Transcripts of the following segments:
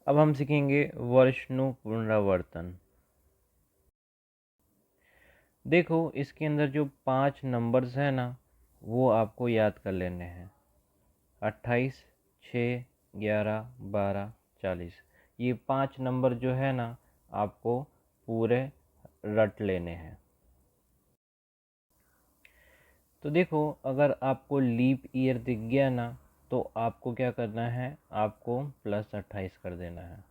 अब हम सीखेंगे वर्षनु पुनरावर्तन। देखो इसके अंदर जो 5 नंबर्स हैं ना, वो आपको याद कर लेने हैं। 28, 6, 11, 12, 40। ये 5 नंबर जो है ना, आपको पूरे रट लेने हैं। तो देखो अगर आपको लीप ईयर दिख गया ना, तो आपको क्या करना है, आपको +28 कर देना है।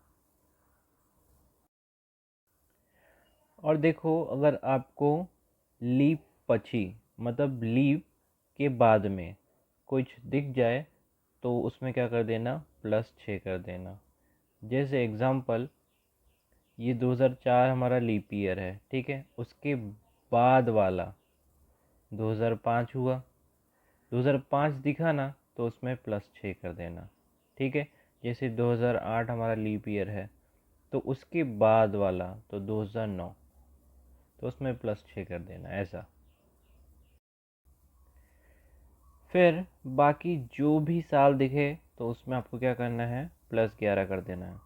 और देखो अगर आपको लीप पची मतलब लीप के बाद में कुछ दिख जाए, तो उसमें क्या कर देना, +6 कर देना। जैसे एग्ज़ाम्पल, ये 2004 हमारा लीप ईयर है, ठीक है। उसके बाद वाला 2005 हुआ, 2005 दिखा ना, तो उसमें +6 कर देना, ठीक है। जैसे 2008 हमारा लीप ईयर है, तो उसके बाद वाला तो 2009, तो उसमें +6 कर देना, ऐसा। फिर बाकी जो भी साल दिखे, तो उसमें आपको क्या करना है, +11 कर देना है।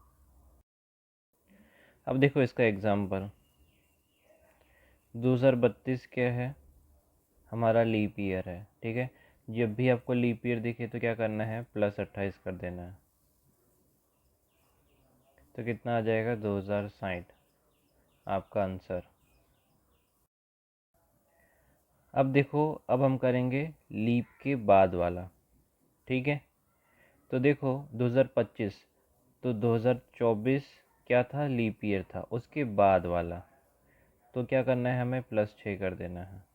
अब देखो इसका एग्जाम्पल, 2032 क्या है, हमारा लीप ईयर है, ठीक है। जब भी आपको लीप ईयर दिखे तो क्या करना है, +28 कर देना है। तो कितना आ जाएगा, 2060 आपका आंसर। अब देखो, अब हम करेंगे लीप के बाद वाला, ठीक है। तो देखो 2025, तो 2024 क्या था, लीप ईयर था, उसके बाद वाला। तो क्या करना है, हमें +6 कर देना है।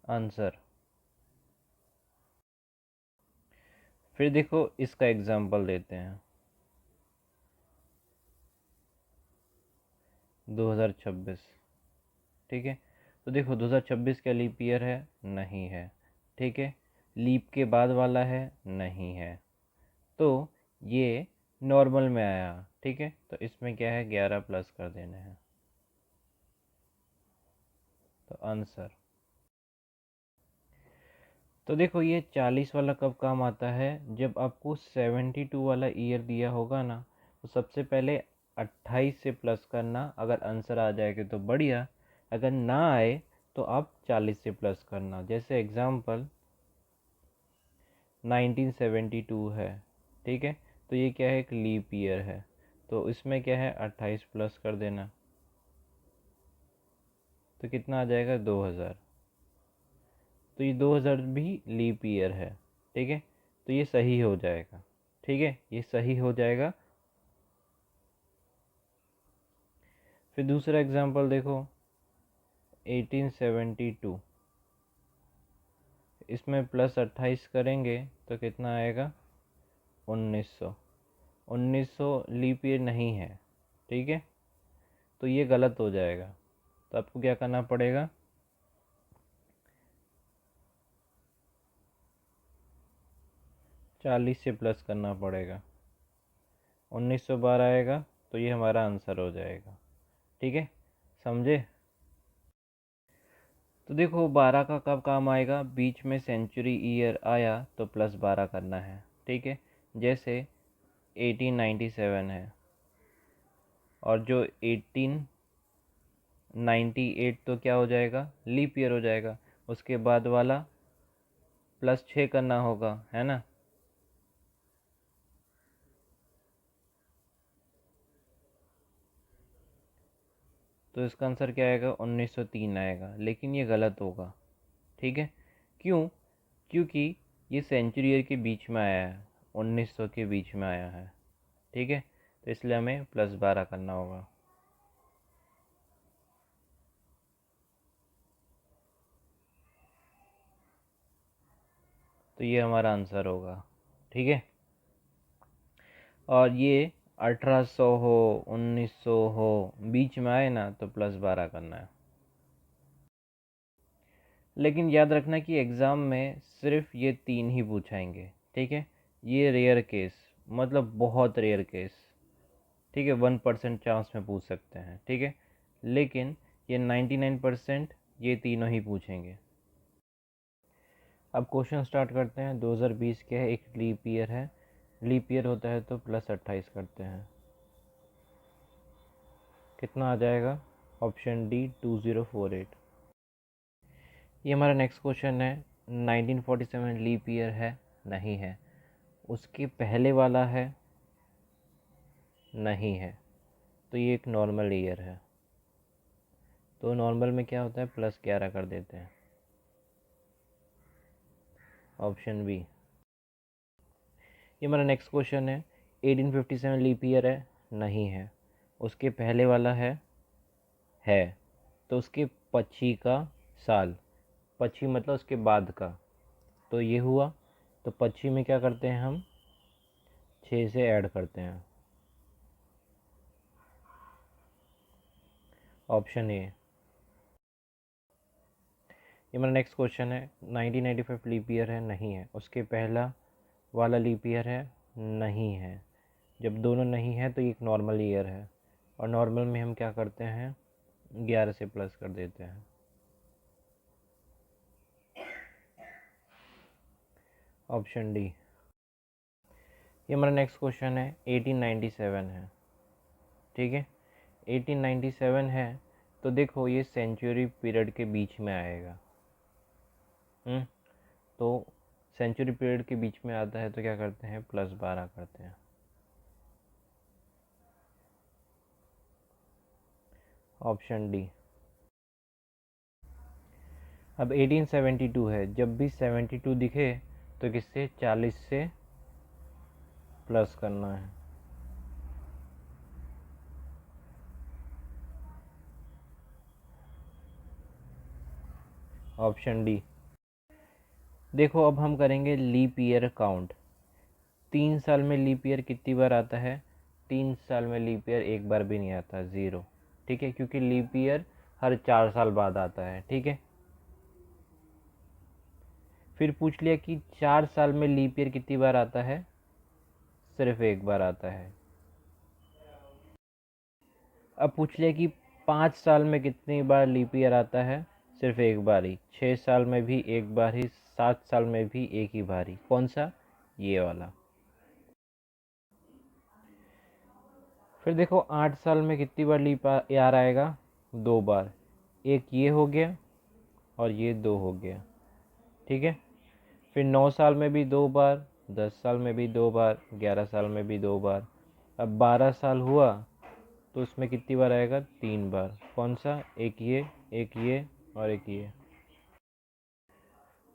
आंसर। फिर देखो इसका एग्जाम्पल देते हैं, 2026, ठीक है। तो देखो 2026 क्या लीप ईयर है, नहीं है, ठीक है। लीप के बाद वाला है, नहीं है। तो ये नॉर्मल में आया, ठीक है। तो इसमें क्या है, 11 प्लस कर देने हैं, तो आंसर। तो देखो ये 40 वाला कब काम आता है, जब आपको 72 वाला ईयर दिया होगा ना, तो सबसे पहले 28 से प्लस करना। अगर आंसर आ जाएगा तो बढ़िया, अगर ना आए तो आप 40 से प्लस करना। जैसे एग्जांपल 1972 है, ठीक है। तो ये क्या है, एक लीप ईयर है, तो इसमें क्या है, 28 प्लस कर देना। तो कितना आ जाएगा, 2000। तो ये 2000 भी लीप ईयर है, ठीक है। तो ये सही हो जाएगा, ठीक है, ये सही हो जाएगा। फिर दूसरा एग्जांपल देखो, 1872, इसमें +28 करेंगे तो कितना आएगा, 1900। 1900 लीप ईयर नहीं है, ठीक है। तो ये गलत हो जाएगा। तो आपको क्या करना पड़ेगा, 40 से प्लस करना पड़ेगा। 1912 आएगा, तो ये हमारा आंसर हो जाएगा, ठीक है, समझे। तो देखो 12 का कब काम आएगा, बीच में सेंचुरी ईयर आया तो +12 करना है, ठीक है। जैसे 1897 है, और जो 1898 तो क्या हो जाएगा, लीप ईयर हो जाएगा। उसके बाद वाला +6 करना होगा, है ना। तो इसका आंसर क्या आएगा, 1903 आएगा, लेकिन ये गलत होगा, ठीक है। क्यों, क्योंकि ये सेंचुरी ईयर के बीच में आया है, 1900 के बीच में आया है, ठीक है। तो इसलिए हमें +12 करना होगा। तो ये हमारा आंसर होगा, ठीक है। और ये 1800 हो, 1900 हो, बीच में आए ना, तो +12 करना है। लेकिन याद रखना कि एग्ज़ाम में सिर्फ ये 3 ही पूछाएंगे, ठीक है। ये रेयर केस, मतलब बहुत रेयर केस, ठीक है, 1% चांस में पूछ सकते हैं, ठीक है। लेकिन ये 99% ये तीनों ही पूछेंगे। अब क्वेश्चन स्टार्ट करते हैं। 2020 के है, एक लीप ईयर है। लीप ईयर होता है तो +28 करते हैं, कितना आ जाएगा? Option D 2048। ये हमारा नेक्स्ट क्वेश्चन है। 1947 लीप ईयर है? नहीं है। उसके पहले वाला है? नहीं है। तो ये एक नॉर्मल ईयर है। तो नॉर्मल में क्या होता है? +11 कर देते हैं, ऑप्शन बी। ये हमारा नेक्स्ट क्वेश्चन है। 1857 लीप ईयर है? नहीं है। उसके पहले वाला है। तो उसके पची का साल, पची मतलब उसके बाद का, तो ये हुआ। तो पची में क्या करते हैं हम? 6 से ऐड करते हैं, ऑप्शन ए। ये हमारा नेक्स्ट क्वेश्चन है। 1995 लीप ईयर है? नहीं है। उसके पहला वाला लीप ईयर है? नहीं है। जब दोनों नहीं है तो ये एक नॉर्मल ईयर है, और नॉर्मल में हम क्या करते हैं? 11 से प्लस कर देते हैं, ऑप्शन डी। ये हमारा नेक्स्ट क्वेश्चन है। 1897 है, ठीक है। 1897 है तो देखो ये सेंचुरी पीरियड के बीच में आएगा। तो सेंचुरी पीरियड के बीच में आता है तो क्या करते हैं? +12 करते हैं, ऑप्शन डी। अब 1872 है। जब भी 72 दिखे तो किससे? 40 से प्लस करना है, ऑप्शन डी। देखो अब हम करेंगे लीप ईयर काउंट। 3 साल में लीप ईयर कितनी बार आता है? 3 साल में लीप ईयर एक बार भी नहीं आता, 0, ठीक है, क्योंकि लीप ईयर हर 4 साल बाद आता है, ठीक है। फिर पूछ लिया कि 4 साल में लीप ईयर कितनी बार आता है? सिर्फ एक बार आता है। अब पूछ लिया कि 5 साल में कितनी बार लीप ईयर आता है? सिर्फ एक बार ही। 6 साल में भी एक बार ही, 7 साल में भी एक ही बार ही। कौन सा? ये वाला। फिर देखो 8 साल में कितनी बार लीप ईयर आएगा? 2 बार। एक ये हो गया और ये 2 हो गया, ठीक है। फिर 9 साल में भी 2 बार, 10 साल में भी 2 बार, 11 साल में भी 2 बार। अब 12 साल हुआ तो उसमें कितनी बार आएगा? 3 बार। कौन सा? एक ये और एक ये।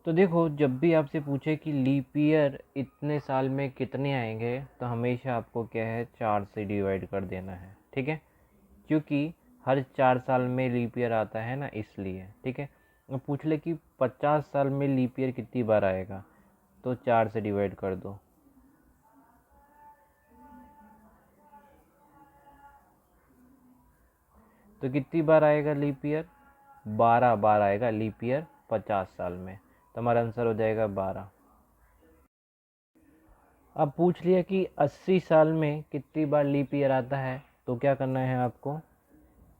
तो देखो जब भी आपसे पूछे कि लीप ईयर इतने साल में कितने आएंगे, तो हमेशा आपको क्या है? 4 से डिवाइड कर देना है, ठीक है, क्योंकि हर 4 साल में लीप ईयर आता है ना, इसलिए, ठीक है। अब पूछ ले कि 50 साल में लीप ईयर कितनी बार आएगा, तो 4 से डिवाइड कर दो, तो कितनी बार आएगा लीप ईयर? 12 बार आएगा लीप ईयर 50 साल में। तो हमारा आंसर हो जाएगा 12। अब पूछ लिया कि 80 साल में कितनी बार लीप ईयर आता है, तो क्या करना है आपको?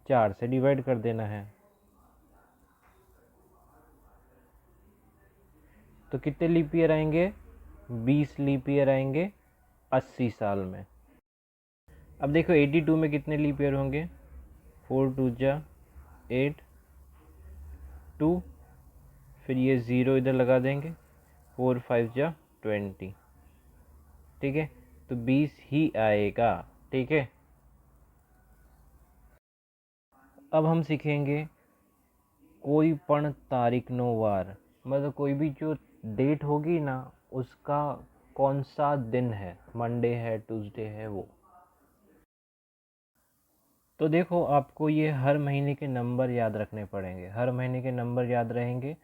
4 से डिवाइड कर देना है। तो कितने लीप ईयर आएंगे? 20 लीप ईयर आएंगे 80 साल में। अब देखो 82 में कितने लीप ईयर होंगे? 4 2 जा 8, 2, फिर ये 0 इधर लगा देंगे, 4 5 जा 20, ठीक है। तो 20 ही आएगा, ठीक है। अब हम सीखेंगे कोई पण तारीख नो वार, मतलब कोई भी जो डेट होगी ना, उसका कौन सा दिन है, मंडे है, ट्यूसडे है, वो। तो देखो आपको ये हर महीने के नंबर याद रखने पड़ेंगे। हर महीने के नंबर याद रहेंगे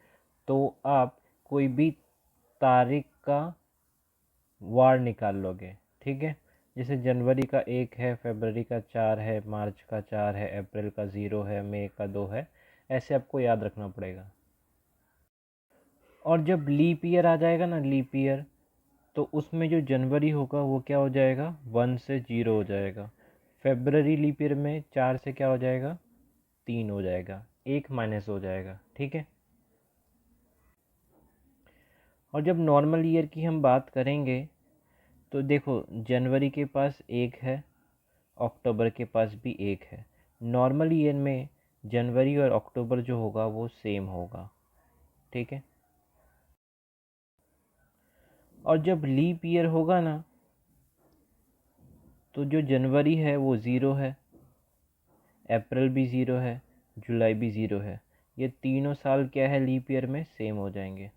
तो आप कोई भी तारीख का वार निकाल लोगे, ठीक है। जैसे जनवरी का 1 है, फरवरी का 4 है, मार्च का 4 है, अप्रैल का 0 है, मई का 2 है, ऐसे आपको याद रखना पड़ेगा। और जब लीप ईयर आ जाएगा ना, लीप ईयर, तो उसमें जो जनवरी होगा वो क्या हो जाएगा? 1 से 0 हो जाएगा। फेबररी लीप ईयर में 4 से क्या हो जाएगा? 3 हो जाएगा, 1 माइनस हो जाएगा, ठीक है। और जब नॉर्मल ईयर की हम बात करेंगे तो देखो जनवरी के पास एक है, अक्टूबर के पास भी एक है। नॉर्मल ईयर में जनवरी और अक्टूबर जो होगा वो सेम होगा, ठीक है। और जब लीप ईयर होगा ना तो जो जनवरी है वो ज़ीरो है, अप्रैल भी ज़ीरो है, जुलाई भी ज़ीरो है। ये तीनों साल क्या है लीप ईयर में सेम हो जाएंगे।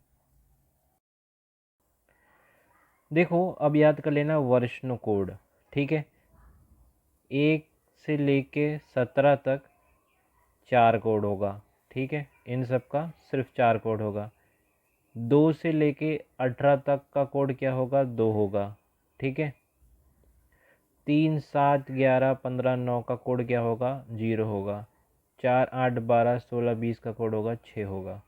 देखो अब याद कर लेना वर्षनो कोड, ठीक है। 1 से लेके 17 तक 4 कोड होगा, ठीक है। इन सब का सिर्फ 4 कोड होगा। 2 से लेके 18 तक का कोड क्या होगा, 2 होगा, ठीक है। 3, 7, 11, 15, 9 का कोड क्या होगा, 0 होगा। 4, 8, 12, 16, 20 का कोड होगा, 6 होगा।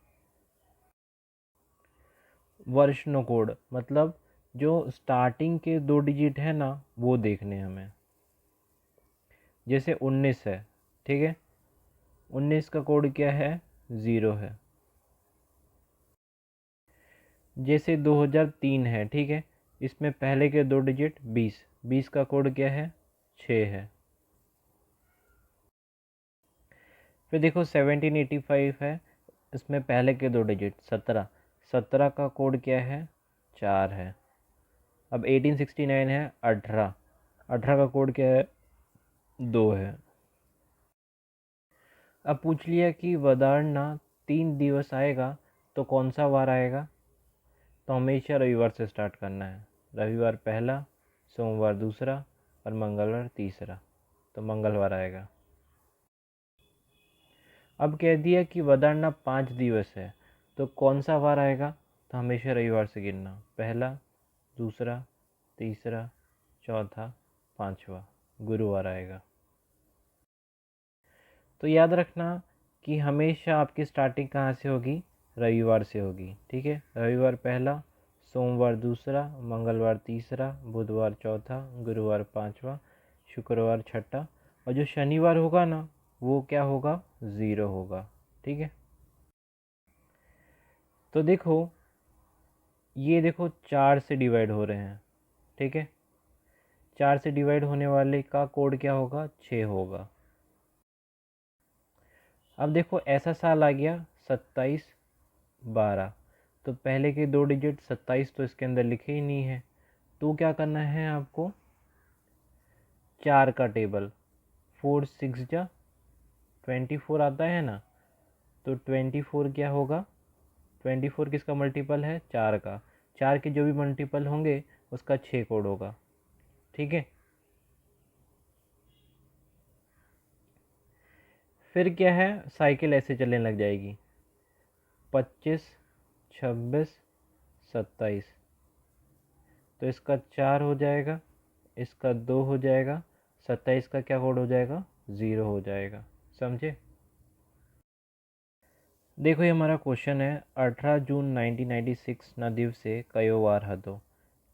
वर्षनो कोड मतलब जो स्टार्टिंग के 2 डिजिट है ना वो देखने हमें। जैसे 19 है, ठीक है। 19 का कोड क्या है, 0 है। जैसे 2003 है, ठीक है। इसमें पहले के 2 डिजिट 20, 20 का कोड क्या है, 6 है। फिर देखो 1785 है, इसमें पहले के 2 डिजिट 17, 17 का कोड क्या है, 4 है। अब 1869 है, 18, 18 का कोड क्या है, 2 है। अब पूछ लिया कि वदारना 3 दिवस आएगा तो कौन सा वार आएगा, तो हमेशा रविवार से स्टार्ट करना है। रविवार पहला, सोमवार दूसरा और मंगलवार तीसरा, तो मंगलवार आएगा। अब कह दिया कि वदारना 5 दिवस है तो कौन सा वार आएगा, तो हमेशा रविवार से गिनना, पहला, दूसरा, तीसरा, चौथा, पांचवा, गुरुवार आएगा। तो याद रखना कि हमेशा आपकी स्टार्टिंग कहाँ से होगी, रविवार से होगी, ठीक है। रविवार पहला, सोमवार दूसरा, मंगलवार तीसरा, बुधवार चौथा, गुरुवार पांचवा, शुक्रवार छठा, और जो शनिवार होगा ना वो क्या होगा, 0 होगा, ठीक है। तो देखो ये देखो 4 से डिवाइड हो रहे हैं, ठीक है। 4 से डिवाइड होने वाले का कोड क्या होगा, 6 होगा। अब देखो ऐसा साल आ गया 27, 12, तो पहले के 2 डिजिट 27 तो इसके अंदर लिखे ही नहीं है, तो क्या करना है आपको, 4 का टेबल, 4 6 जा 24 आता है ना, तो 24 क्या होगा, 24 किसका मल्टीपल है, 4 का। 4 के जो भी मल्टीपल होंगे उसका 6 कोड होगा, ठीक है। फिर क्या है, साइकिल ऐसे चलने लग जाएगी, 25, 26, 27, तो इसका 4 हो जाएगा, इसका 2 हो जाएगा, 27 का क्या कोड हो जाएगा, 0 हो जाएगा, समझे। देखो ये हमारा क्वेश्चन है, 18 जून 1996 ना दिवसे कयो वार हतो,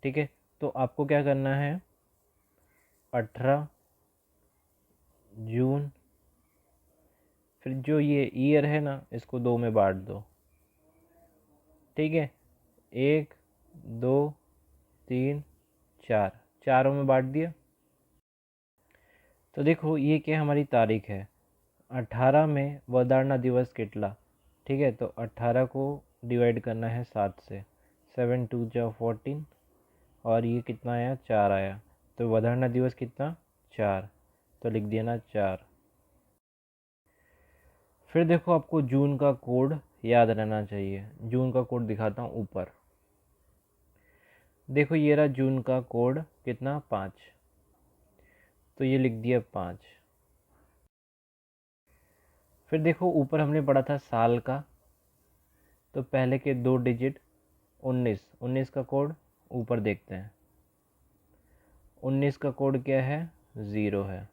ठीक है। तो आपको क्या करना है, 18 जून, फिर जो ये ईयर है ना इसको 2 में बांट दो, ठीक है। 1, 2, 3, 4, चारों में बांट दिया। तो देखो ये क्या हमारी तारीख है, 18 में वदारना दिवस कितला, ठीक है। तो 18 को डिवाइड करना है 7 से, 7 2 जा 14, और ये कितना आया, 4 आया, तो वदारना दिवस कितना, 4, तो लिख दिया ना 4। फिर देखो आपको जून का कोड याद रहना चाहिए, जून का कोड दिखाता हूँ ऊपर। देखो ये रहा जून का कोड कितना, 5, तो ये लिख दिया 5। फिर देखो ऊपर हमने पढ़ा था साल का, तो पहले के 2 डिजिट 19, 19 का कोड ऊपर देखते हैं। 19 का कोड क्या है, 0 है,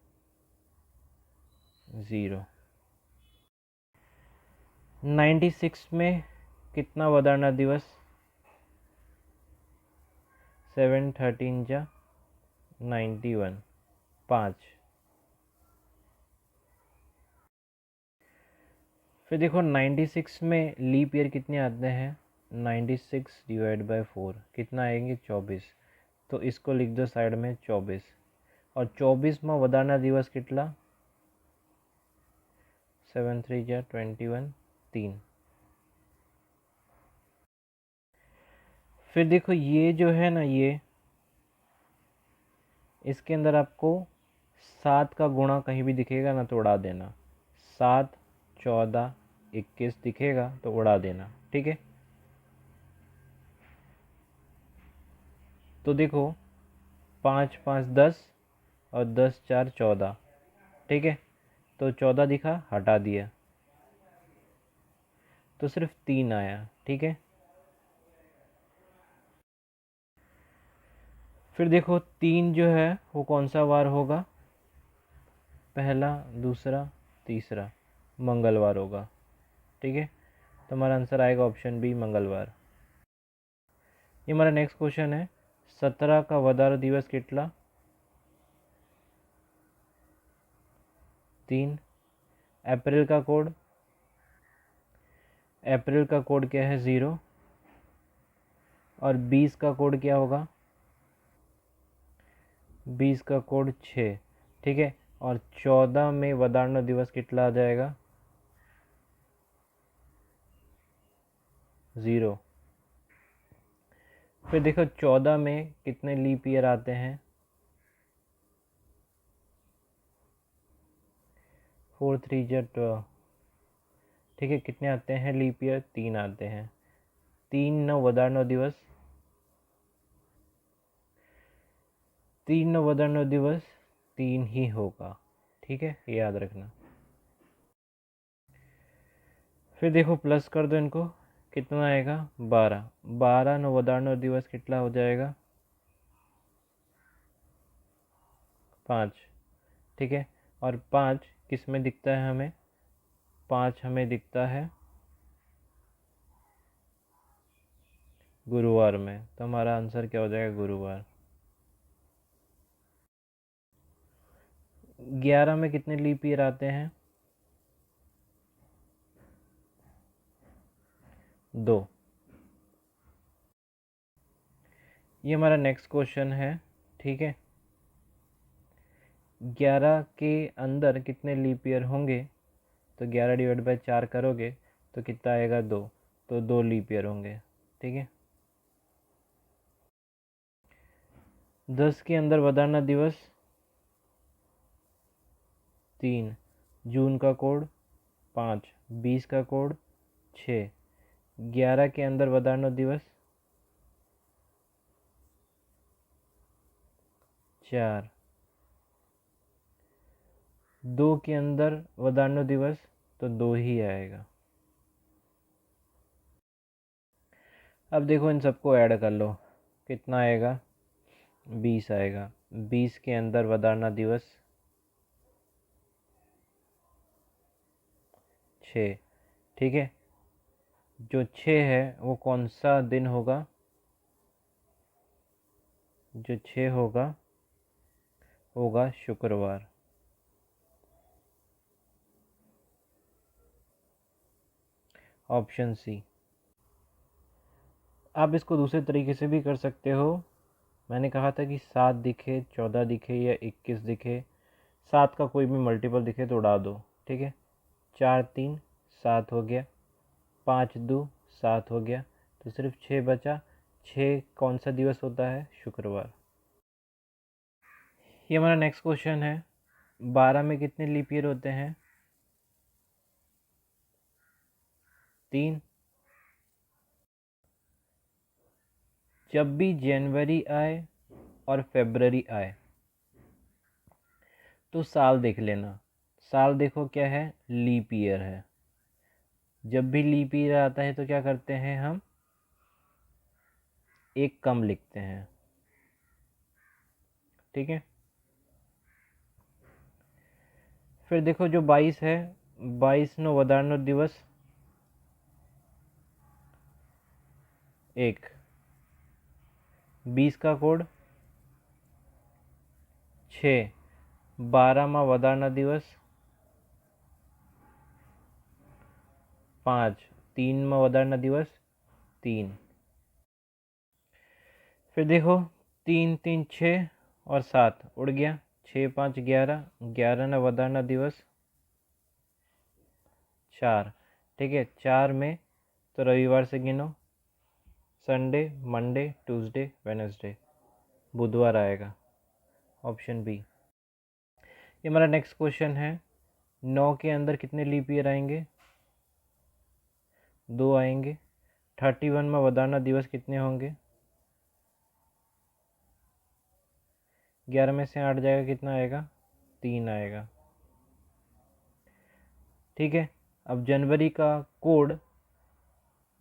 0। 96 में कितना वदारना दिवस, 7 13 जा 91, 5। फिर देखो 96 में लीप ईयर कितने आते हैं, 96/4 कितना आएंगे 24। तो इसको लिख दो साइड में 24। और 24वां વધારના દિવસ કેટલા 7 3 जा 21 3। फिर देखो ये जो है ना ये इसके अंदर आपको 7 का गुणा कहीं भी दिखेगा ना तो उड़ा देना। 7 14 21 दिखेगा तो उड़ा देना, ठीक है। तो देखो 5 5 10 और 10 4 14, ठीक है। तो 14 दिखा, हटा दिया तो सिर्फ 3 आया, ठीक है। फिर देखो 3 जो है वो कौन सा वार होगा, पहला दूसरा तीसरा, मंगलवार होगा, ठीक है। तो हमारा आंसर आएगा ऑप्शन बी मंगलवार। ये हमारा नेक्स्ट क्वेश्चन है 17 का વધારો દિવસ કેટલા 3। अप्रैल का कोड, अप्रैल का कोड क्या है 0। और 20 का कोड क्या होगा 20 का कोड 6, ठीक है। और 14 में વધારનો દિવસ કેટલા आ जाएगा 0। फिर देखो 14 में कितने लीप ईयर आते हैं 4 3 जा 12, ठीक है। कितने आते हैं लीप ईयर 3 आते हैं। 3 નો વધારનો દિવસ 3 નો વધારનો દિવસ 3 ही होगा, ठीक है, याद रखना। फिर देखो प्लस कर दो इनको, कितना आएगा 12। 12 નો વધારનો દિવસ कितना हो जाएगा 5, ठीक है। और 5 किस में दिखता है हमें 5 हमें दिखता है गुरुवार में। तो हमारा आंसर क्या हो जाएगा गुरुवार। 11 में कितने लीप ईयर आते हैं 2। ये हमारा नेक्स्ट क्वेश्चन है, ठीक है। 11 के अंदर कितने लीप ईयर होंगे, तो 11 डिवाइड बाय 4 करोगे तो कितना आएगा 2। तो 2 लीप ईयर होंगे, ठीक है। 10 के अंदर વધારના દિવસ 3। जून का कोड 5। 20 का कोड 6। 11 के अंदर વધારનો દિવસ 4। 2 के अंदर વધારનો દિવસ तो 2 ही आएगा। अब देखो इन सबको ऐड कर लो, कितना आएगा 20 आएगा। 20 के अंदर વધારना दिवस 6, ठीक है। जो 6 है वो कौन सा दिन होगा, जो 6 होगा होगा शुक्रवार। Option C. आप इसको दूसरे तरीके से भी कर सकते हो। मैंने कहा था कि 7 दिखे 14 दिखे या 21 दिखे, 7 का कोई भी मल्टीपल दिखे तो उड़ा दो, ठीक है। 4 3 7 हो गया, 5 2 7 हो गया, तो सिर्फ 6 बचा। 6 कौन सा दिवस होता है शुक्रवार। ये हमारा नेक्स्ट क्वेश्चन है 12 में कितने लीप ईयर होते हैं 3। जब भी जनवरी आए और फरवरी आए तो साल देख लेना। साल देखो क्या है लीप ईयर है। जब भी लीप ईयर आता है तो क्या करते हैं हम एक कम लिखते हैं, ठीक है। फिर देखो जो 22 है 22 નો વધારનો દિવસ 1। 20 का कोड 6। 12 માં વધારना દિવસ 5। 3 માં વધારना દિવસ 3। फिर देखो 3 3 6 और 7 उड़ गया, 6 5 11, 11 ना वदाना दिवस 4। ठीक है, 4 में तो रविवार से गिनो, संडे मंडे ट्यूसडे वेडनेसडे, बुधवार आएगा, ऑप्शन बी। ये हमारा नेक्स्ट क्वेश्चन है, 9 के अंदर कितने लीप ईयर आएंगे? 2 आएंगे। 31 में वदाना दिवस कितने होंगे? 11 में से 8 जाएगा, कितना आएगा? 3 आएगा। ठीक है, अब जनवरी का कोड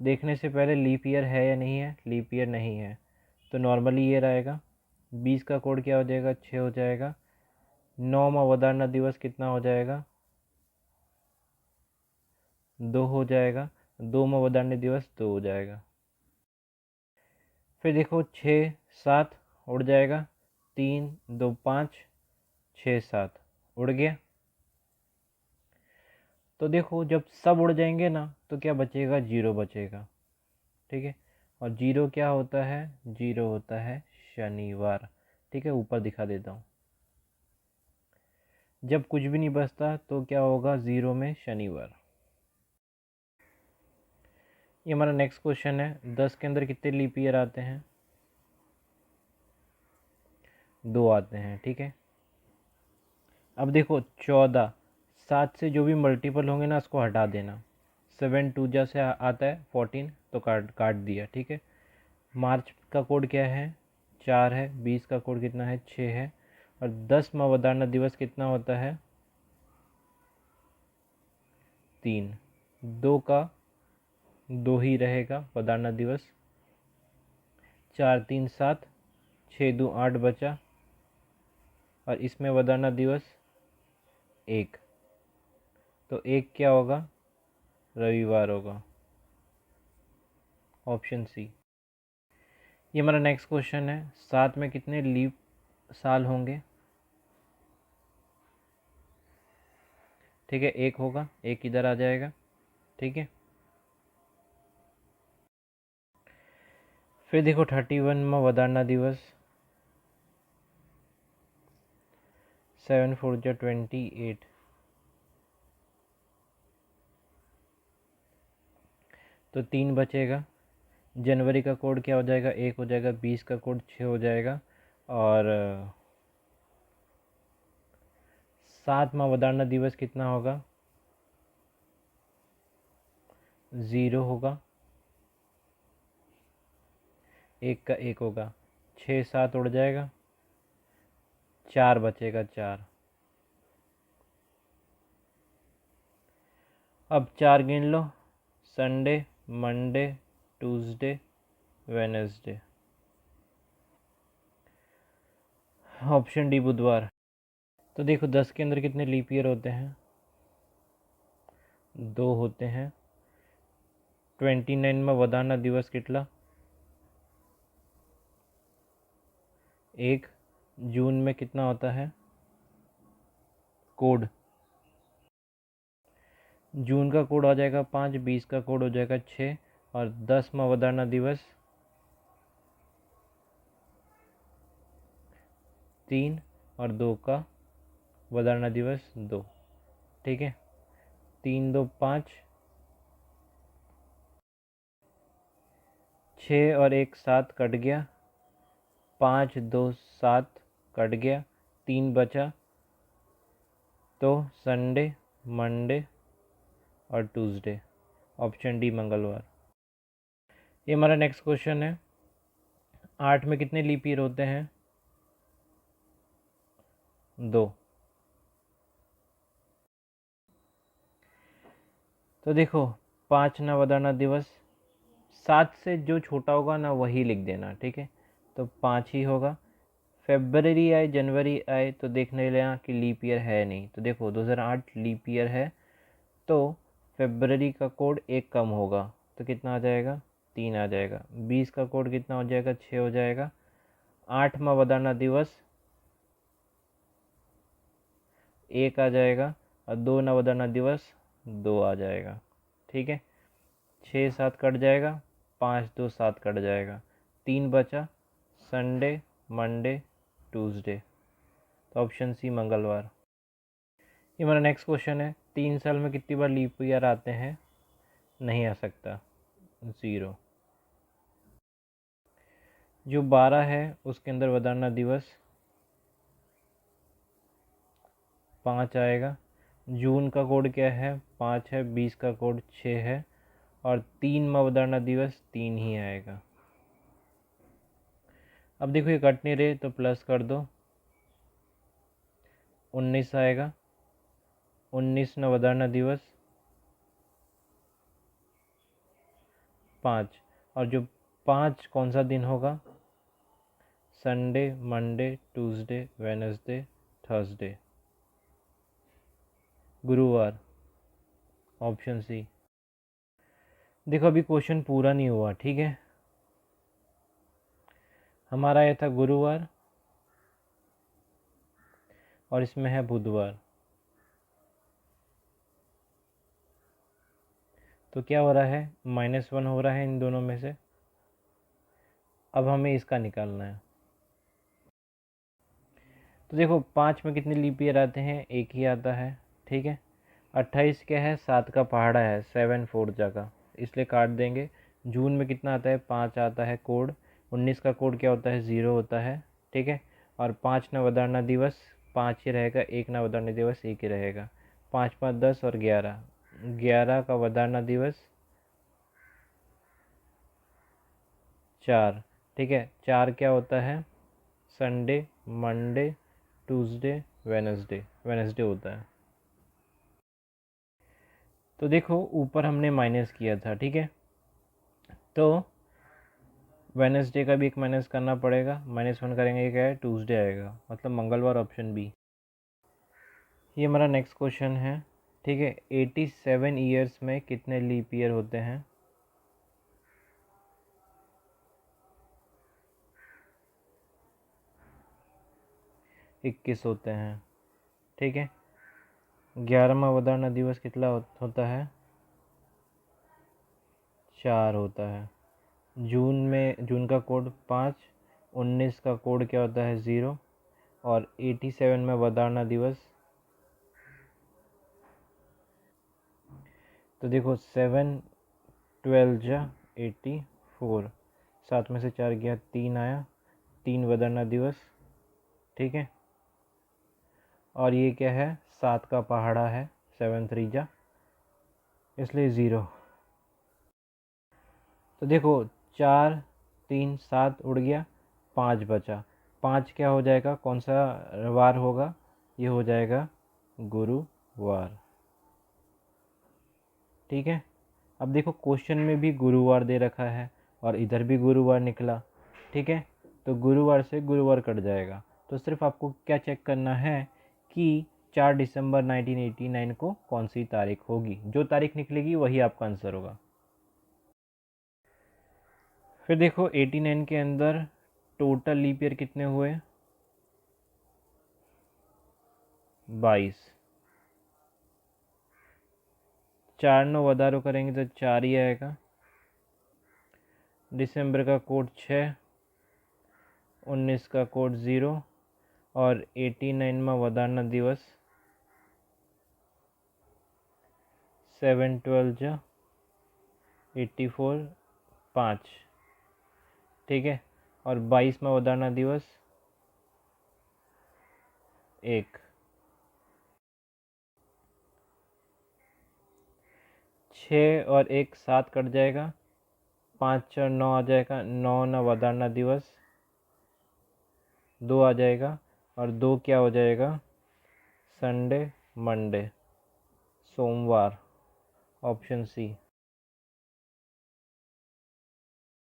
देखने से पहले लीप ईयर है या नहीं है? लीप ईयर नहीं है तो नॉर्मली ईयर आएगा। 20 का कोड क्या हो जाएगा? 6 हो जाएगा। 9 में वदाना दिवस कितना हो जाएगा? 2 हो जाएगा। 2 में वदाना दिवस 2 हो जाएगा। फिर देखो 6 7 उड़ जाएगा, 3 2 5, 6 7 उड़ गया। तो देखो जब सब उड़ जाएंगे ना तो क्या बचेगा? 0 बचेगा। ठीक है, और 0 क्या होता है? 0 होता है शनिवार। ठीक है, ऊपर दिखा देता हूँ। जब कुछ भी नहीं बचता तो क्या होगा? 0 में शनिवार। ये हमारा नेक्स्ट क्वेश्चन है, 10 के अंदर कितने लीप ईयर आते हैं? 2 आते हैं। ठीक है, अब देखो 14, 7 से जो भी मल्टीपल होंगे ना उसको हटा देना। 7 2 जैसे आता है 14, तो काट काट दिया। ठीक है, मार्च का कोड क्या है? 4 है। 20 का कोड कितना है? 6 है। और 10 वदाना दिवस कितना होता है? 3। 2 का 2 ही रहेगा वदाना दिवस। 4 3 7, 6 2 8 बचा, और इसमें वदाना दिवस 1, तो 1 क्या होगा? रविवार होगा, ऑप्शन सी। ये हमारा नेक्स्ट क्वेश्चन है, 7 में कितने लीप साल होंगे? ठीक है, 1 होगा, 1 इधर आ जाएगा। ठीक है, फिर देखो 31 में वदाना दिवस, 7 4 जा 28, तो 3 बचेगा। जनवरी का कोड क्या हो जाएगा? 1 हो जाएगा। 20 का कोड 6 हो जाएगा। और 7 में वदाना दिवस कितना होगा? 0 होगा। 1 का 1 होगा। 6 7 उड़ जाएगा, 4 बचेगा। 4, अब 4 गिन लो, Sunday Monday Tuesday Wednesday, option D बुधवार। तो देखो 10 के अंदर कितने लीप ईयर होते हैं? 2 होते हैं। 29 में वदाना दिवस कितला? 1। जून में कितना होता है कोड? जून का कोड आ जाएगा 5, 20 का कोड हो जाएगा 6, और 10 में वदाना दिवस 3, और 2 का वदाना दिवस 2। ठीक है, 3 2 5, 6 और 1 7 कट गया, 5 2 7 कट गया, 3 बचा, तो संडे मंडे और ट्यूसडे, ऑप्शन डी मंगलवार। ये हमारा नेक्स्ट क्वेश्चन है, 8 में कितने लीप ईयर होते हैं? 2। तो देखो 5 ना वदाना दिवस, 7 से जो छोटा होगा ना वही लिख देना। ठीक है, तो 5 ही होगा। फेब्रवरी आए जनवरी आए तो देखने लेना कि लीप ईयर है नहीं, तो देखो 2008 लीप ईयर है, तो फेब्रवरी का कोड 1 कम होगा, तो कितना आ जाएगा? 3 आ जाएगा। 20 का कोड कितना हो जाएगा? 6 हो जाएगा। 8 में वदाना दिवस 1 आ जाएगा, और 2 नवदाना दिवस 2 आ जाएगा। ठीक है, 6 7 कट जाएगा, 5 2 7 कट जाएगा, 3 बचा, संडे मंडे ट्यूसडे। तो ऑप्शन सी मंगलवार। ये हमारा नेक्स्ट क्वेश्चन है, 3 साल में कितनी बार लीप ईयर आते हैं? नहीं आ सकता, 0। जो 12 है उसके अंदर वदारना दिवस 5 आएगा। जून का कोड क्या है? 5 है। 20 का कोड 6 है। और 3 में वदारना दिवस 3 ही आएगा। अब देखो ये कट नहीं रहे तो प्लस कर दो, 19 आएगा। 19 न वदारना दिवस 5, और जो 5 कौन सा दिन होगा? Sunday Monday Tuesday Wednesday Thursday, गुरुवार। Option C. देखो अभी क्वेश्चन पूरा नहीं हुआ, ठीक है। हमारा यह था गुरुवार और इसमें है बुधवार। तो क्या हो रहा है? -1 हो रहा है इन दोनों में से। अब हमें इसका निकालना है। तो देखो 5 में कितने लीप ईयर आते हैं? एक ही आता है, ठीक है। 28 क्या है? 7 का पहाड़ा है, 7 4 जगह, इसलिए काट देंगे। जून में कितना आता है? 5 आता है कोड। 19 का कोड क्या होता है? 0 होता है, ठीक है। और 5 न वदारना दिवस 5 ही रहेगा, 1 न वदारना दिवस 1 ही रहेगा। 5 5 10 और 11, 11 का वदारना दिवस 4, ठीक है। 4 क्या होता है? Sunday Monday Tuesday Wednesday, Wednesday होता है। तो देखो ऊपर हमने माइनस किया था, ठीक है। तो वेडनेसडे का भी एक माइनस करना पड़ेगा, -1 करेंगे क्या है? ट्यूसडे आएगा, मतलब मंगलवार, ऑप्शन बी। ये हमारा नेक्स्ट क्वेश्चन है, ठीक है। 87 ईयर्स में कितने लीप ईयर होते हैं? इक्कीस होते हैं, ठीक है। 11वां वदारना दिवस कितना होता है? 4 होता है। जून का कोड 5, 19 का कोड क्या होता है? 0, और 87 में वदारना दिवस। तो देखो 7 12 जा 84, 7 में से 4 गया, 3 आया, 3 वदारना दिवस, ठीक है। और ये क्या है? 7 का पहाड़ा है, 7 3 जा, इसलिए 0। तो देखो 4 3 7 उड़ गया, 5 बचा। 5 क्या हो जाएगा? कौन सा वार होगा? ये हो जाएगा गुरुवार, ठीक है। अब देखो क्वेश्चन में भी गुरुवार दे रखा है और इधर भी गुरुवार निकला, ठीक है। तो गुरुवार से गुरुवार कट जाएगा। तो सिर्फ आपको क्या चेक करना है कि 4 दिसंबर 1989 को कौन सी तारीख होगी। जो तारीख निकलेगी वही आपका आंसर होगा। फिर देखो 89 के अंदर टोटल लीप ईयर कितने हुए? 22। 4 9 वधारो करेंगे तो 4 ही आएगा। दिसंबर का कोड 6, 19 का कोड 0, और 89 में वधारना दिवस 7 12 जा 84, 5, ठीक है। और 22 में वधारना दिवस 1। 6 और 1 7 कट जाएगा, 5 4 9 आ जाएगा, 9 न वधारना दिवस 2 आ जाएगा, और 2 क्या हो जाएगा? संडे मंडे सोमवार, ऑप्शन सी।